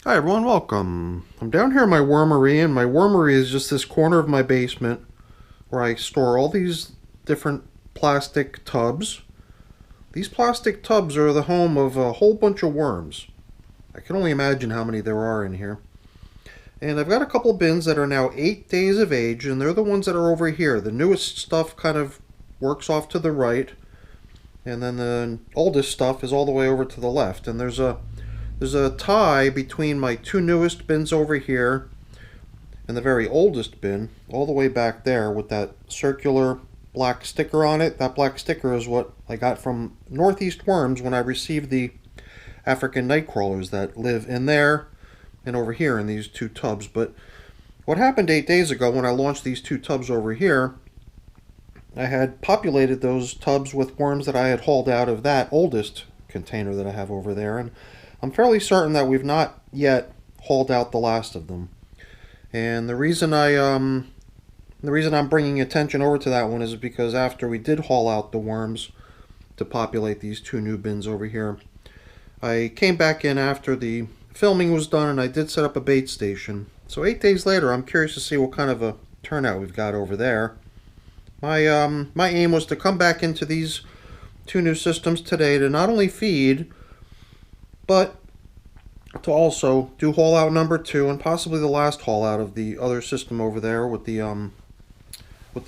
Hi everyone, welcome. I'm down here in my wormery, and my wormery is just this corner of my basement where I store all these different plastic tubs. These plastic tubs are the home of a whole bunch of worms. I can only imagine how many there are in here. And I've got a couple bins that are now 8 days of age, and they're the ones that are over here. The newest stuff kind of works off to the right, and then the oldest stuff is all the way over to the left. And there's a tie between my two newest bins over here and the very oldest bin all the way back there with that circular black sticker on it. That black sticker is what I got from Northeast Worms when I received the African nightcrawlers that live in there and over here in these two tubs. But what happened 8 days ago when I launched these two tubs over here, I had populated those tubs with worms that I had hauled out of that oldest container that I have over there, and I'm fairly certain that we've not yet hauled out the last of them. And the reason I'm bringing attention over to that one is because after we did haul out the worms to populate these two new bins over here, I came back in after the filming was done and I did set up a bait station. So 8 days later, I'm curious to see what kind of a turnout we've got over there. My aim was to come back into these two new systems today to not only feed, but to also do haul out number two and possibly the last haul out of the other system over there with the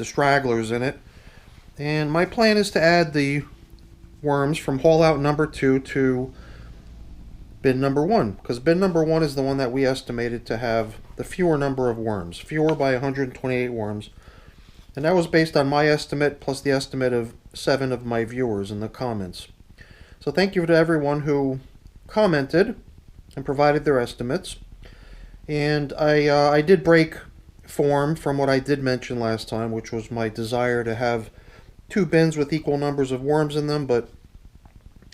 stragglers in it. And my plan is to add the worms from haul out number two to bin number one, because bin number one is the one that we estimated to have the fewer number of worms, fewer by 128 worms. And that was based on my estimate plus the estimate of 7 of my viewers in the comments. So thank you to everyone who commented and provided their estimates. And I did break form from what I did mention last time, which was my desire to have 2 bins with equal numbers of worms in them, but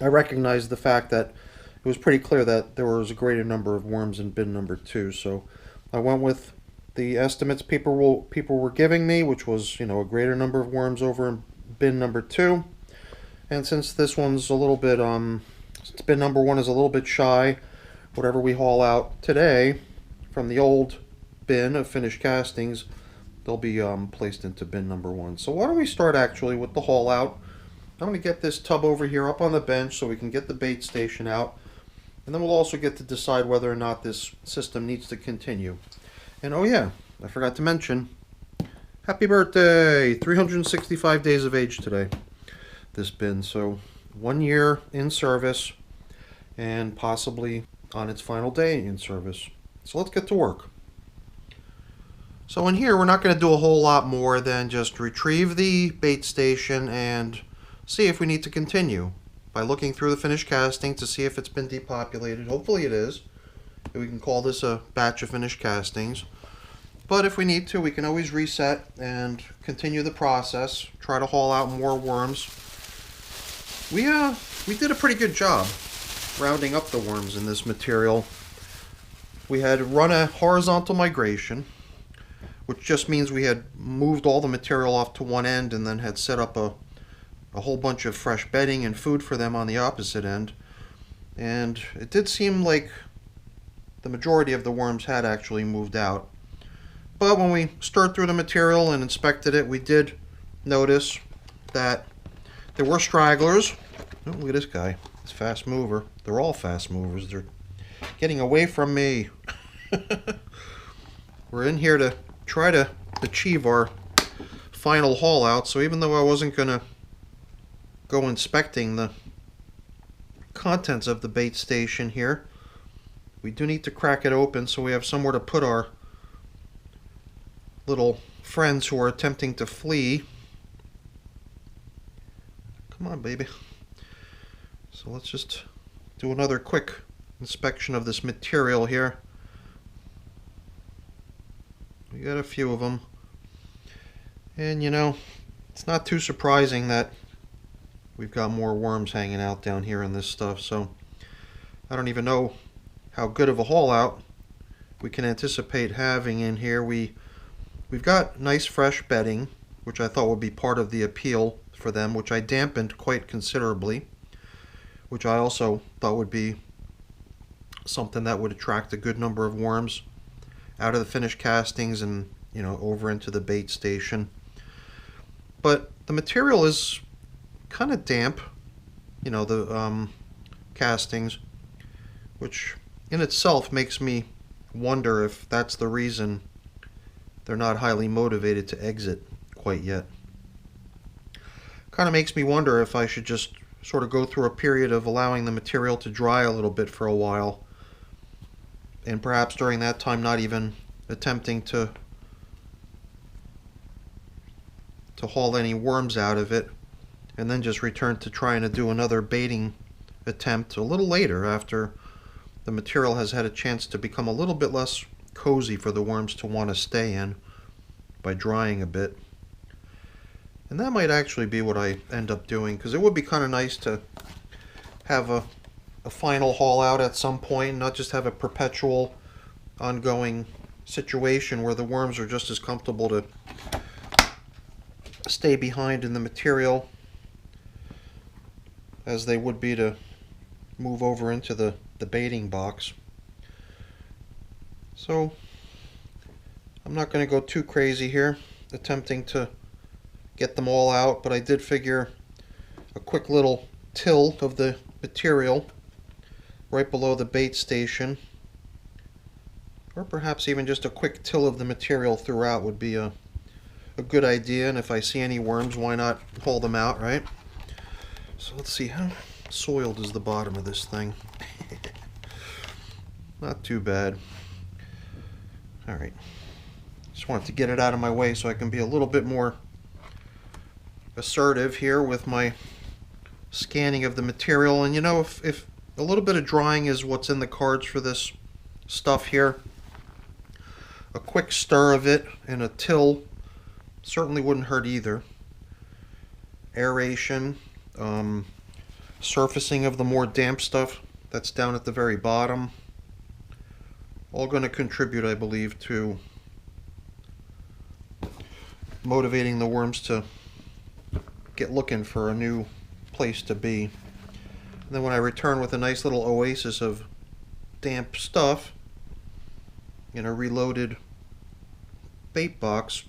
I recognized the fact that it was pretty clear that there was a greater number of worms in bin number 2, so I went with the estimates people were giving me, which was, a greater number of worms over in bin number 2. And since this one's a little bit, since bin number 1 is a little bit shy, whatever we haul out today from the old bin of finished castings, they'll be placed into bin number 1. So why don't we start actually with the haul out. I'm going to get this tub over here up on the bench so we can get the bait station out. And then we'll also get to decide whether or not this system needs to continue. And oh yeah, I forgot to mention, happy birthday! 365 days of age today, this bin. So 1 year in service and possibly on its final day in service. So let's get to work. So in here, we're not going to do a whole lot more than just retrieve the bait station and see if we need to continue by looking through the finished casting to see if it's been depopulated. Hopefully it is. We can call this a batch of finished castings. But if we need to, we can always reset and continue the process, try to haul out more worms. We did a pretty good job rounding up the worms in this material. We had run a horizontal migration, which just means we had moved all the material off to one end and then had set up a whole bunch of fresh bedding and food for them on the opposite end. And it did seem like the majority of the worms had actually moved out. But when we stirred through the material and inspected it, we did notice that there were stragglers. Oh, look at this guy. It's a fast mover. They're all fast movers. They're getting away from me. We're in here to try to achieve our final haul out. So even though I wasn't going to go inspecting the contents of the bait station here, we do need to crack it open so we have somewhere to put our little friends who are attempting to flee. Come on, baby. So let's just do another quick inspection of this material here. We got a few of them. And it's not too surprising that we've got more worms hanging out down here in this stuff. So I don't even know how good of a haul out we can anticipate having in here. We've got nice fresh bedding, which I thought would be part of the appeal for them, which I dampened quite considerably, which I also thought would be something that would attract a good number of worms out of the finished castings and, you know, over into the bait station. But the material is kind of damp, you know, the castings, which in itself makes me wonder if that's the reason they're not highly motivated to exit quite yet. Kind of makes me wonder if I should just sort of go through a period of allowing the material to dry a little bit for a while, and perhaps during that time not even attempting to haul any worms out of it, and then just return to trying to do another baiting attempt a little later after the material has had a chance to become a little bit less cozy for the worms to want to stay in by drying a bit. And that might actually be what I end up doing, because it would be kind of nice to have a final haul out at some point, and not just have a perpetual ongoing situation where the worms are just as comfortable to stay behind in the material as they would be to move over into the baiting box. So I'm not going to go too crazy here attempting to get them all out, but I did figure a quick little till of the material right below the bait station, or perhaps even just a quick till of the material throughout, would be a good idea. And if I see any worms, why not haul them out, right? So let's see, how soiled is the bottom of this thing? Not too bad. Alright, just wanted to get it out of my way so I can be a little bit more assertive here with my scanning of the material. And you know, if a little bit of drying is what's in the cards for this stuff here, a quick stir of it and a till certainly wouldn't hurt either. Aeration, surfacing of the more damp stuff that's down at the very bottom, all going to contribute, I believe, to motivating the worms to get looking for a new place to be. And then when I return with a nice little oasis of damp stuff in a reloaded bait box,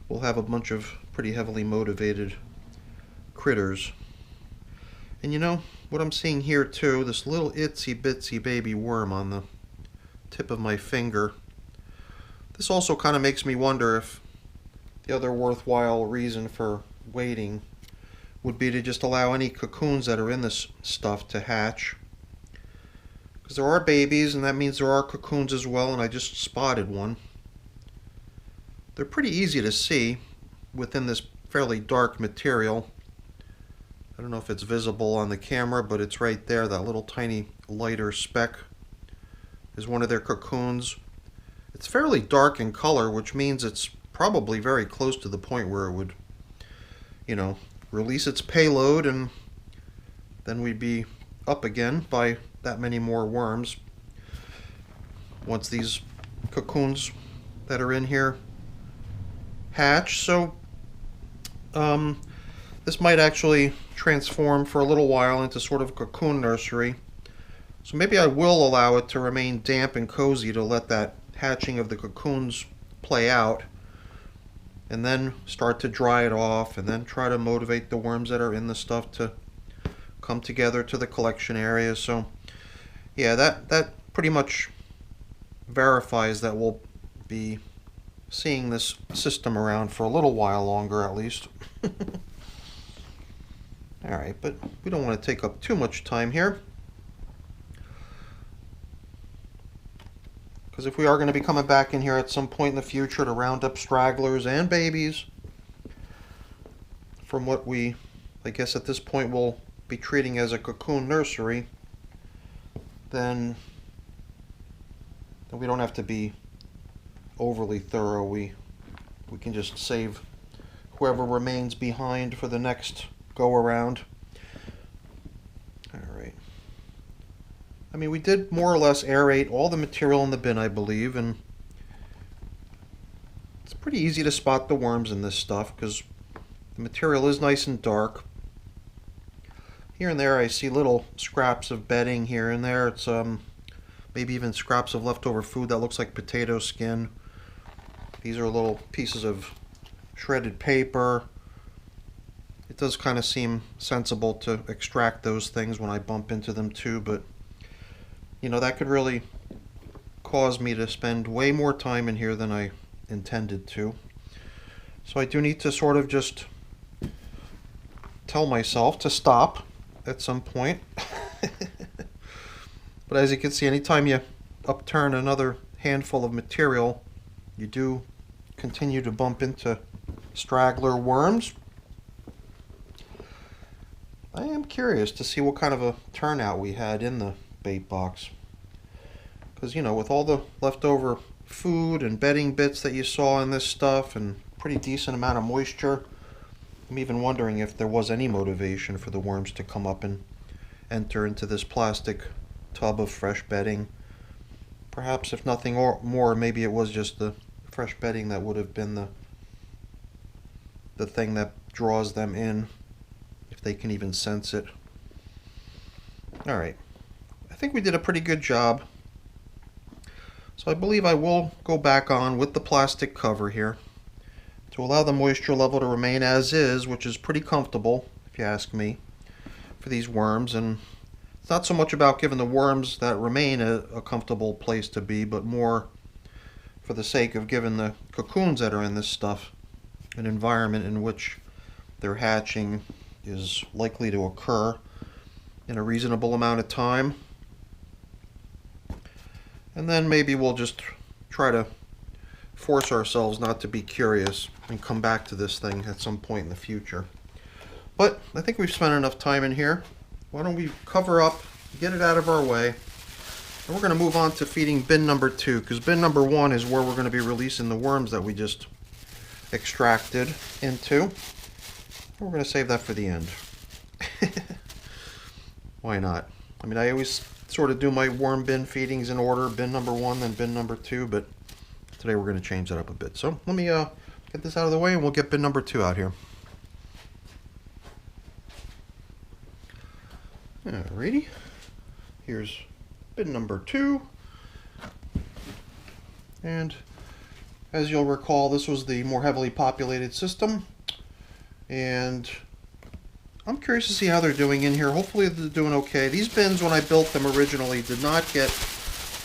we'll have a bunch of pretty heavily motivated critters. And you know what I'm seeing here too, this little itsy bitsy baby worm on the tip of my finger. This also kind of makes me wonder if the other worthwhile reason for waiting would be to just allow any cocoons that are in this stuff to hatch. Because there are babies, and that means there are cocoons as well, and I just spotted one. They're pretty easy to see within this fairly dark material. I don't know if it's visible on the camera, but it's right there. That little tiny lighter speck is one of their cocoons. It's fairly dark in color, which means it's probably very close to the point where it would, you know, release its payload, and then we'd be up again by that many more worms once these cocoons that are in here hatch. So this might actually transform for a little while into sort of a cocoon nursery. So maybe I will allow it to remain damp and cozy to let that hatching of the cocoons play out, and then start to dry it off, and then try to motivate the worms that are in the stuff to come together to the collection area. So yeah, that pretty much verifies that we'll be seeing this system around for a little while longer at least. Alright, but we don't want to take up too much time here, because if we are going to be coming back in here at some point in the future to round up stragglers and babies from what we, I guess at this point, will be treating as a cocoon nursery, then we don't have to be overly thorough. We can just save whoever remains behind for the next go around. Alright. I mean, we did more or less aerate all the material in the bin, I believe, and it's pretty easy to spot the worms in this stuff because the material is nice and dark. Here and there I see little scraps of bedding here and there. It's maybe even scraps of leftover food that looks like potato skin. These are little pieces of shredded paper. It does kind of seem sensible to extract those things when I bump into them too, but you know, that could really cause me to spend way more time in here than I intended to. So I do need to sort of just tell myself to stop at some point. But as you can see, anytime you upturn another handful of material, you do continue to bump into straggler worms. I am curious to see what kind of a turnout we had in the bait box. Because, you know, with all the leftover food and bedding bits that you saw in this stuff and pretty decent amount of moisture, I'm even wondering if there was any motivation for the worms to come up and enter into this plastic tub of fresh bedding. Perhaps, if nothing more, maybe it was just the fresh bedding that would have been the thing that draws them in, if they can even sense it. Alright, I think we did a pretty good job. So I believe I will go back on with the plastic cover here to allow the moisture level to remain as is, which is pretty comfortable, if you ask me, for these worms. And it's not so much about giving the worms that remain a comfortable place to be, but more for the sake of giving the cocoons that are in this stuff an environment in which their hatching is likely to occur in a reasonable amount of time. And then maybe we'll just try to force ourselves not to be curious and come back to this thing at some point in the future. But I think we've spent enough time in here. Why don't we cover up, get it out of our way, and we're going to move on to feeding bin number 2, because bin number 1 is where we're going to be releasing the worms that we just extracted into. We're going to save that for the end. Why not? I mean, I always sort of do my worm bin feedings in order, bin number 1, then bin number 2, but today we're going to change that up a bit. So let me get this out of the way and we'll get bin number 2 out here. Alrighty, here's bin number 2. And as you'll recall, this was the more heavily populated system. And I'm curious to see how they're doing in here. Hopefully they're doing okay. These bins, when I built them originally, did not get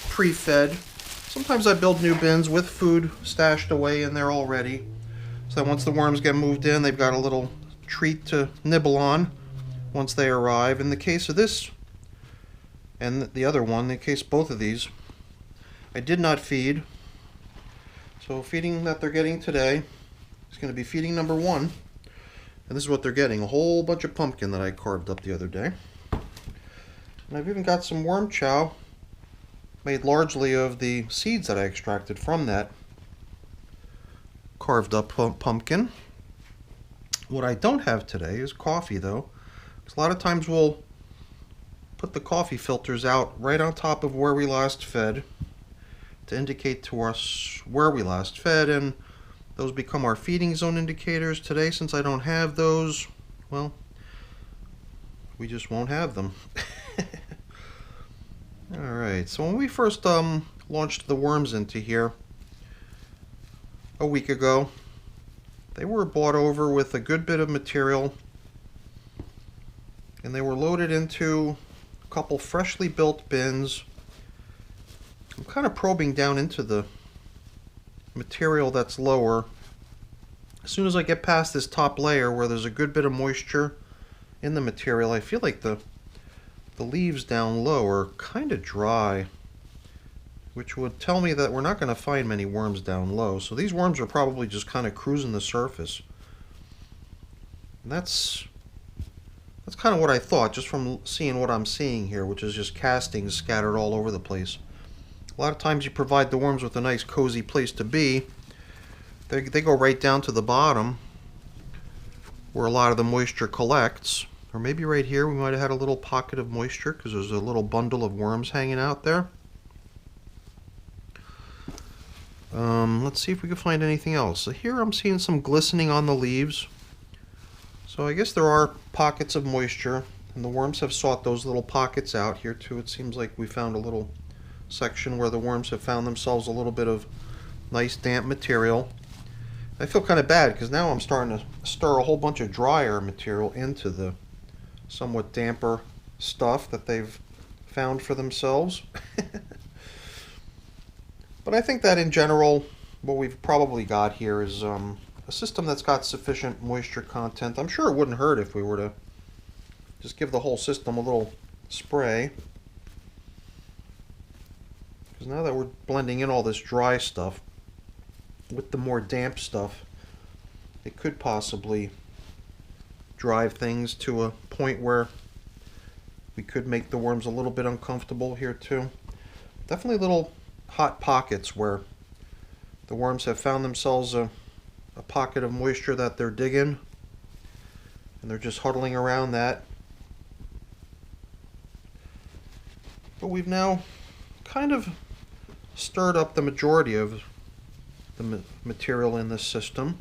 pre-fed. Sometimes I build new bins with food stashed away in there already, so that once the worms get moved in, they've got a little treat to nibble on once they arrive. In the case of this and the other one, in the case of both of these, I did not feed. So feeding that they're getting today is going to be feeding number 1. And this is what they're getting, a whole bunch of pumpkin that I carved up the other day. And I've even got some worm chow made largely of the seeds that I extracted from that carved up pumpkin. What I don't have today is coffee, though, because a lot of times we'll put the coffee filters out right on top of where we last fed to indicate to us where we last fed, and those become our feeding zone indicators. Today, since I don't have those, well, we just won't have them. Alright, so when we first launched the worms into here a week ago, they were brought over with a good bit of material, and they were loaded into a couple freshly built bins. I'm kind of probing down into the material that's lower. As soon as I get past this top layer where there's a good bit of moisture in the material, I feel like the leaves down low are kind of dry, which would tell me that we're not going to find many worms down low. So these worms are probably just kind of cruising the surface. And that's kind of what I thought, just from seeing what I'm seeing here, which is just castings scattered all over the place. A lot of times you provide the worms with a nice cozy place to be. They go right down to the bottom where a lot of the moisture collects. Or maybe right here we might have had a little pocket of moisture because there's a little bundle of worms hanging out there. Let's see if we can find anything else. So here I'm seeing some glistening on the leaves. So I guess there are pockets of moisture And the worms have sought those little pockets out here too. It seems like we found a little section where the worms have found themselves a little bit of nice damp material. I feel kind of bad because now I'm starting to stir a whole bunch of drier material into the somewhat damper stuff that they've found for themselves. But I think that in general, what we've probably got here is a system that's got sufficient moisture content. I'm sure it wouldn't hurt if we were to just give the whole system a little spray. Because now that we're blending in all this dry stuff with the more damp stuff, it could possibly drive things to a point where we could make the worms a little bit uncomfortable here too. Definitely little hot pockets where the worms have found themselves a pocket of moisture that they're digging, and they're just huddling around that. But we've now kind of stirred up the majority of the material in this system.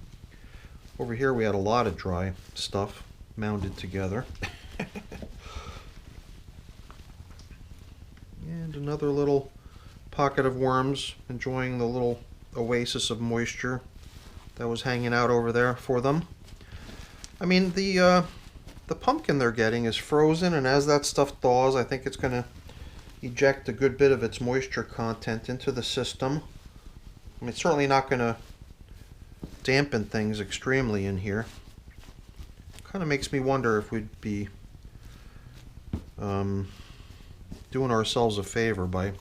Over here we had a lot of dry stuff mounded together. And another little pocket of worms enjoying the little oasis of moisture that was hanging out over there for them. I mean, the pumpkin they're getting is frozen, and as that stuff thaws, I think it's going to eject a good bit of its moisture content into the system. I mean, it's certainly not going to dampen things extremely in here. Kind of makes me wonder if we'd be doing ourselves a favor by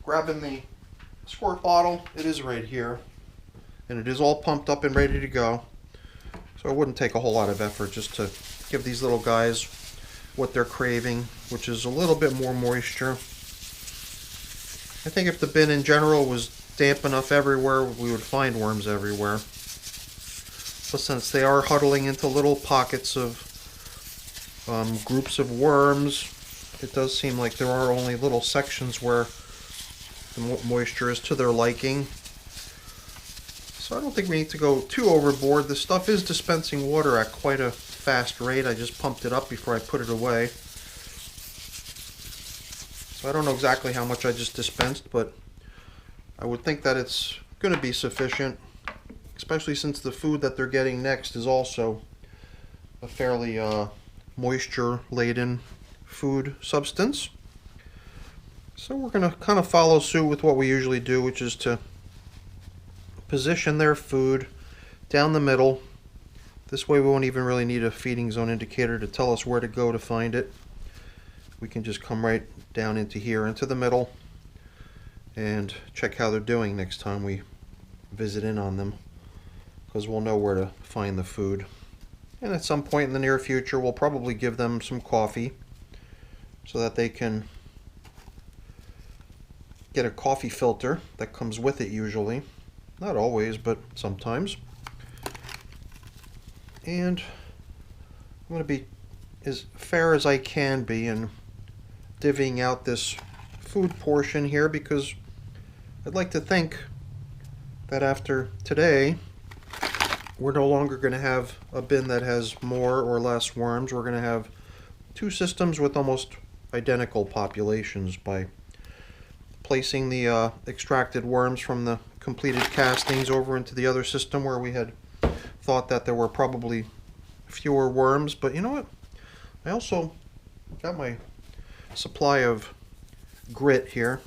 grabbing the squirt bottle. It is right here, and it is all pumped up and ready to go. So it wouldn't take a whole lot of effort just to give these little guys what they're craving, which is a little bit more moisture. I think if the bin in general was damp enough everywhere, we would find worms everywhere. But since they are huddling into little pockets of groups of worms, it does seem like there are only little sections where the moisture is to their liking. So I don't think we need to go too overboard. The stuff is dispensing water at quite a fast rate. I just pumped it up before I put it away. So I don't know exactly how much I just dispensed, but I would think that it's going to be sufficient, especially since the food that they're getting next is also a fairly moisture-laden food substance. So we're going to kind of follow suit with what we usually do, which is to position their food down the middle. This way we won't even really need a feeding zone indicator to tell us where to go to find it. We can just come right down into here, into the middle, and check how they're doing next time we visit in on them, because we'll know where to find the food. And at some point in the near future, we'll probably give them some coffee so that they can get a coffee filter that comes with it usually. Not always, but sometimes. And I'm going to be as fair as I can be in divvying out this food portion here, because I'd like to think that after today, we're no longer going to have a bin that has more or less worms. We're going to have two systems with almost identical populations by placing the extracted worms from the completed castings over into the other system where we had thought that there were probably fewer worms. But you know what? I also got my supply of grit here.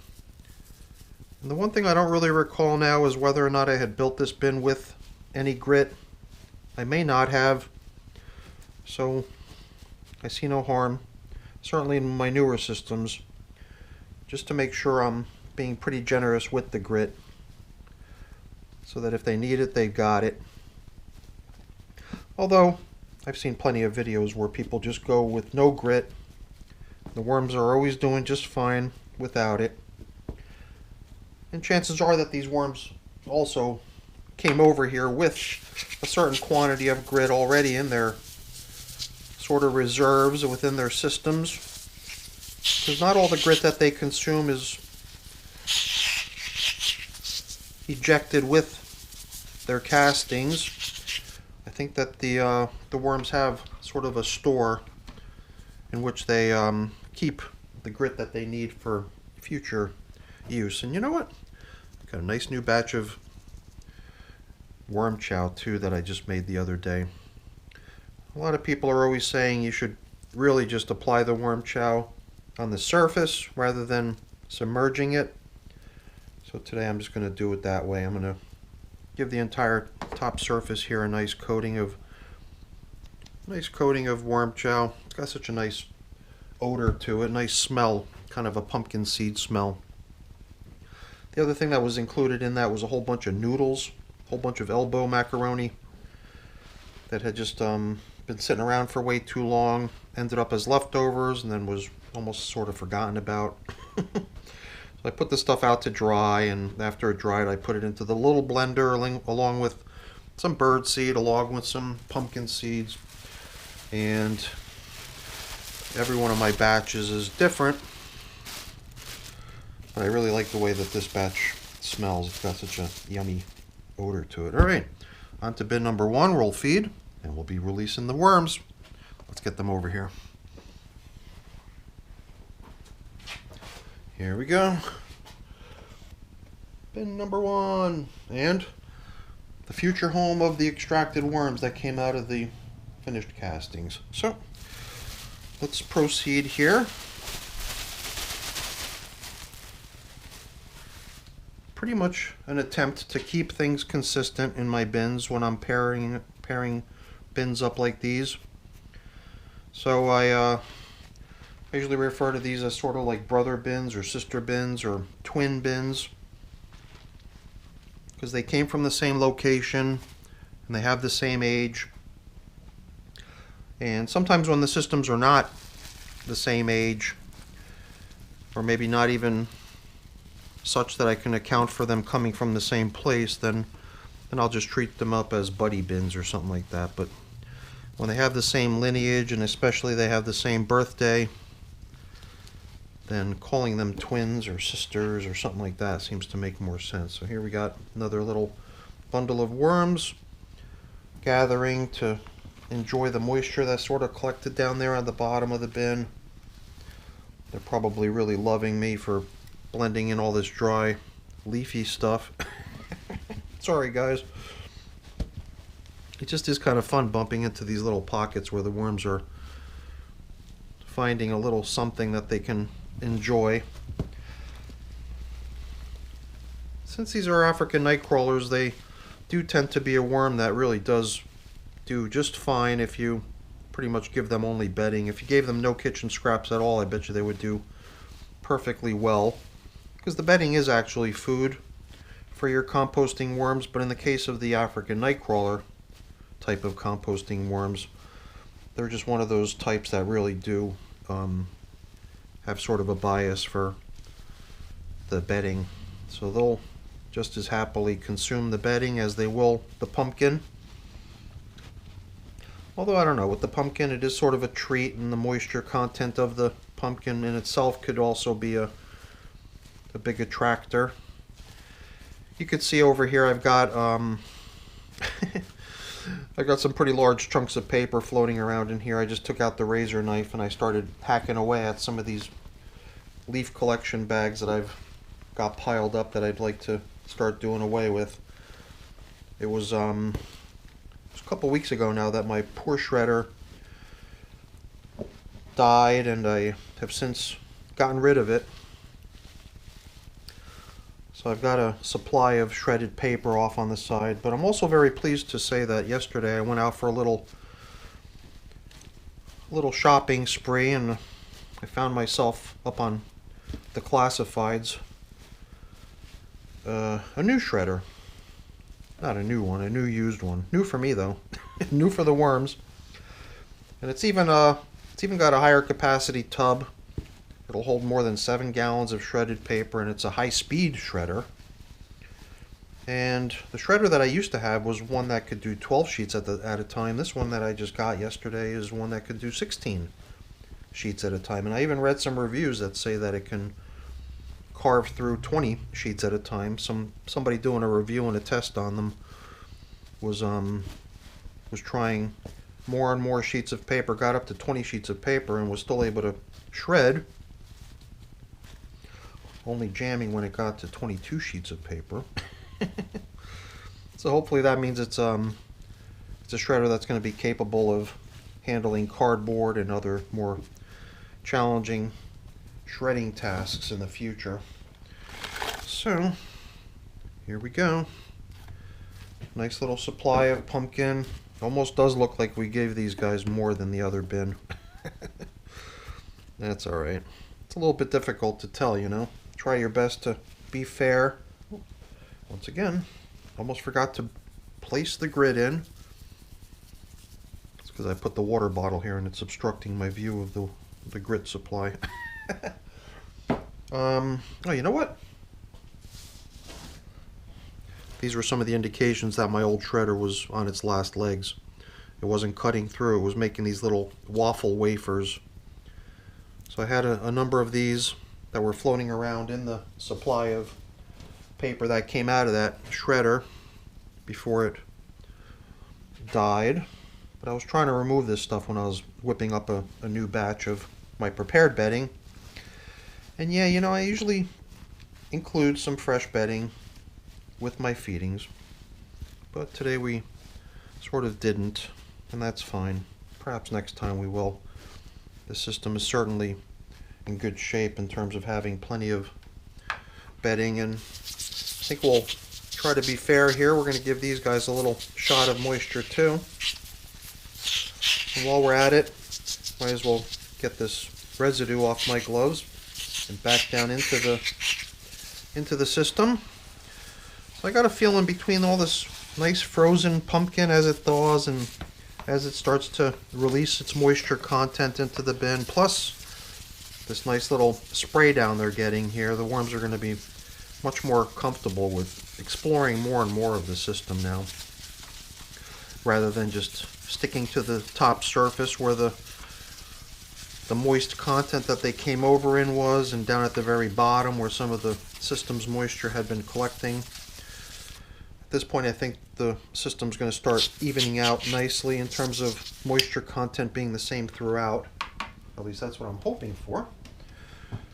And the one thing I don't really recall now is whether or not I had built this bin with any grit. I may not have, so I see no harm, certainly in my newer systems, just to make sure I'm being pretty generous with the grit, so that if they need it, they've got it. Although, I've seen plenty of videos where people just go with no grit. The worms are always doing just fine without it. And chances are that these worms also came over here with a certain quantity of grit already in their sort of reserves within their systems. Because not all the grit that they consume is ejected with their castings. I think that the worms have sort of a store in which they keep the grit that they need for future use. And you know what? Got a nice new batch of worm chow too that I just made the other day. A lot of people are always saying you should really just apply the worm chow on the surface rather than submerging it. So today I'm just going to do it that way. I'm going to give the entire top surface here a nice coating of worm chow. It's got such a nice odor to it, nice smell, kind of a pumpkin seed smell. The other thing that was included in that was a whole bunch of noodles, a whole bunch of elbow macaroni that had just been sitting around for way too long, ended up as leftovers, and then was almost sort of forgotten about. So I put the stuff out to dry, and after it dried I put it into the little blender along with some bird seed, along with some pumpkin seeds, and every one of my batches is different, but I really like the way that this batch smells. It's got such a yummy odor to it. Alright, on to bin number 1, we'll feed, and we'll be releasing the worms. Let's get them over here. Here we go. Bin number 1, and the future home of the extracted worms that came out of the finished castings. So, let's proceed here. Pretty much an attempt to keep things consistent in my bins when I'm pairing bins up like these. So I usually refer to these as sort of like brother bins or sister bins or twin bins, because they came from the same location and they have the same age. And sometimes when the systems are not the same age, or maybe not even such that I can account for them coming from the same place, then I'll just treat them up as buddy bins or something like that. But when they have the same lineage, and especially they have the same birthday, then calling them twins or sisters or something like that seems to make more sense. So here we got another little bundle of worms gathering to enjoy the moisture that's sort of collected down there on the bottom of the bin. They're probably really loving me for blending in all this dry, leafy stuff. Sorry guys. It just is kind of fun bumping into these little pockets where the worms are finding a little something that they can enjoy. Since these are African nightcrawlers, they do tend to be a worm that really does do just fine if you pretty much give them only bedding. If you gave them no kitchen scraps at all, I bet you they would do perfectly well, because the bedding is actually food for your composting worms. But in the case of the African nightcrawler type of composting worms, they're just one of those types that really do have sort of a bias for the bedding. So they'll just as happily consume the bedding as they will the pumpkin. Although I don't know, with the pumpkin it is sort of a treat, and the moisture content of the pumpkin in itself could also be a big attractor. You could see over here I've got I got some pretty large chunks of paper floating around in here. I just took out the razor knife and I started hacking away at some of these leaf collection bags that I've got piled up that I'd like to start doing away with. It was a couple weeks ago now that my poor shredder died, and I have since gotten rid of it. So I've got a supply of shredded paper off on the side, but I'm also very pleased to say that yesterday I went out for a little shopping spree, and I found myself up on the classifieds a new shredder. Not a new one, a new used one. New for me though. New for the worms. And it's even got a higher capacity tub. It'll hold more than 7 gallons of shredded paper, and it's a high-speed shredder. And the shredder that I used to have was one that could do 12 sheets at a time. This one that I just got yesterday is one that could do 16 sheets at a time. And I even read some reviews that say that it can carve through 20 sheets at a time. Somebody doing a review and a test on them was trying more and more sheets of paper, got up to 20 sheets of paper, and was still able to shred. Only jamming when it got to 22 sheets of paper. So hopefully that means it's a shredder that's going to be capable of handling cardboard and other more challenging shredding tasks in the future. So here we go. Nice little supply of pumpkin. Almost does look like we gave these guys more than the other bin. That's alright. It's a little bit difficult to tell, you know. Try your best to be fair. Once again, almost forgot to place the grid in. It's because I put the water bottle here and it's obstructing my view of the grit supply. Oh, you know what? These were some of the indications that my old shredder was on its last legs. It wasn't cutting through. It was making these little waffle wafers. So I had a number of these that were floating around in the supply of paper that came out of that shredder before it died. But I was trying to remove this stuff when I was whipping up a new batch of my prepared bedding. And yeah, you know, I usually include some fresh bedding with my feedings. But today we sort of didn't, and that's fine. Perhaps next time we will. The system is certainly in good shape in terms of having plenty of bedding, and I think we'll try to be fair here. We're going to give these guys a little shot of moisture too. And while we're at it, might as well get this residue off my gloves and back down into the system. So I got a feeling between all this nice frozen pumpkin as it thaws and as it starts to release its moisture content into the bin, plus this nice little spray down they're getting here, the worms are going to be much more comfortable with exploring more and more of the system now, rather than just sticking to the top surface where the moist content that they came over in was, and down at the very bottom where some of the system's moisture had been collecting. At this point, I think the system's going to start evening out nicely in terms of moisture content being the same throughout. At least that's what I'm hoping for.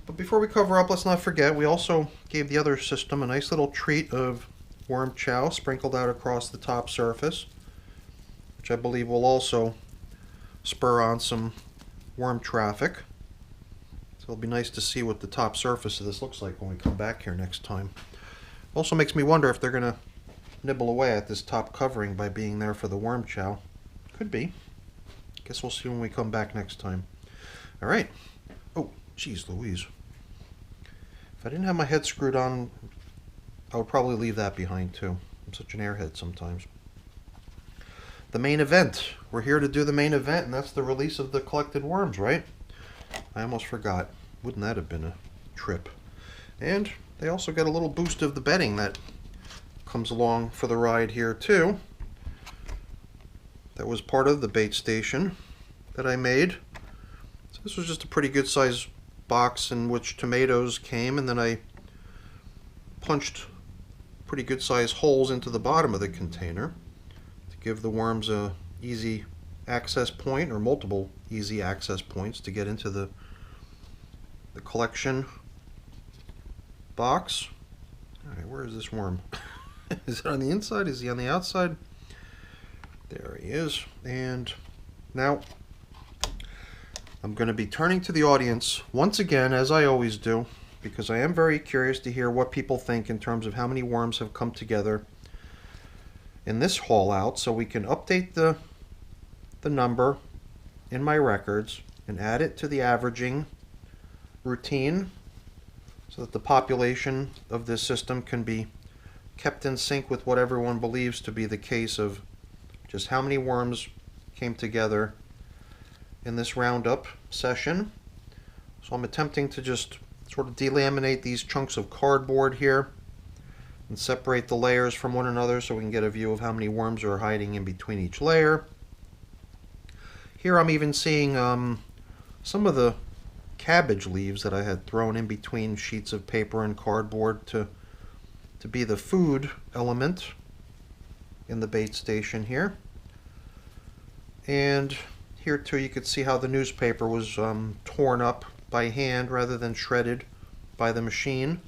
But before we cover up, let's not forget, we also gave the other system a nice little treat of worm chow sprinkled out across the top surface, which I believe will also spur on some worm traffic. So it'll be nice to see what the top surface of this looks like when we come back here next time. Also makes me wonder if they're going to nibble away at this top covering by being there for the worm chow. Could be. Guess we'll see when we come back next time. Alright. Oh, geez Louise. If I didn't have my head screwed on, I would probably leave that behind too. I'm such an airhead sometimes. The main event. We're here to do the main event, and that's the release of the collected worms, right? I almost forgot. Wouldn't that have been a trip? And they also get a little boost of the bedding that comes along for the ride here too. That was part of the bait station that I made. So this was just a pretty good size box in which tomatoes came, and then I punched pretty good size holes into the bottom of the container to give the worms a easy access point, or multiple easy access points to get into the collection box. Alright, where is this worm? Is it on the inside? Is he on the outside? There he is. And now I'm going to be turning to the audience once again, as I always do, because I am very curious to hear what people think in terms of how many worms have come together in this haul out, so we can update the number in my records and add it to the averaging routine so that the population of this system can be kept in sync with what everyone believes to be the case of just how many worms came together in this roundup session. So I'm attempting to just sort of delaminate these chunks of cardboard here and separate the layers from one another so we can get a view of how many worms are hiding in between each layer. Here I'm even seeing some of the cabbage leaves that I had thrown in between sheets of paper and cardboard to be the food element in the bait station here. And here too you could see how the newspaper was torn up by hand rather than shredded by the machine.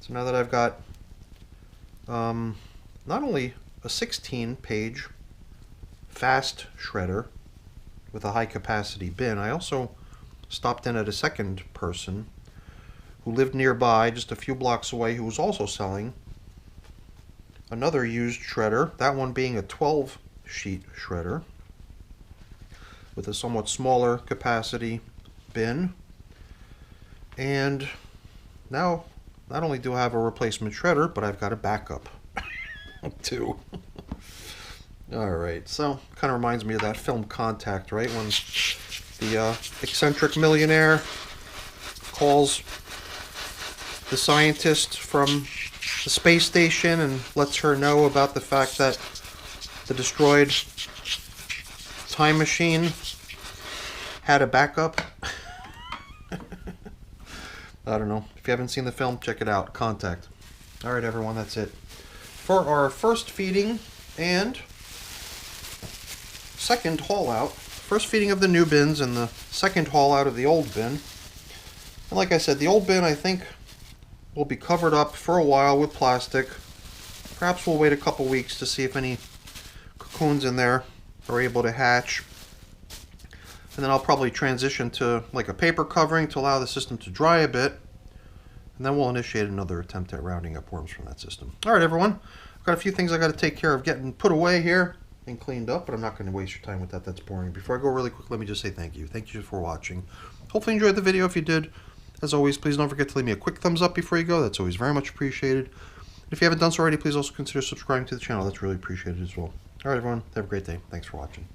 So now that I've got not only a 16-page fast shredder with a high capacity bin, I also stopped in at a second person who lived nearby just a few blocks away, who was also selling another used shredder, that one being a 12-sheet shredder with a somewhat smaller capacity bin. And now not only do I have a replacement shredder, but I've got a backup too. Alright, so kind of reminds me of that film Contact, right? When the eccentric millionaire calls the scientist from the space station and lets her know about the fact that the destroyed time machine had a backup. I don't know. If you haven't seen the film, check it out. Contact. Alright everyone, that's it. For our first feeding and second haul out, first feeding of the new bins and the second haul out of the old bin. And like I said, the old bin I think will be covered up for a while with plastic. Perhaps we'll wait a couple weeks to see if any cocoons in there are able to hatch. And then I'll probably transition to like a paper covering to allow the system to dry a bit. And then we'll initiate another attempt at rounding up worms from that system. Alright everyone, I've got a few things I got to take care of getting put away here and cleaned up, but I'm not going to waste your time with that. That's boring. Before I go really quick, let me just say thank you. Thank you for watching. Hopefully you enjoyed the video. If you did, as always, please don't forget to leave me a quick thumbs up before you go. That's always very much appreciated. If you haven't done so already, please also consider subscribing to the channel. That's really appreciated as well. Alright everyone, have a great day. Thanks for watching.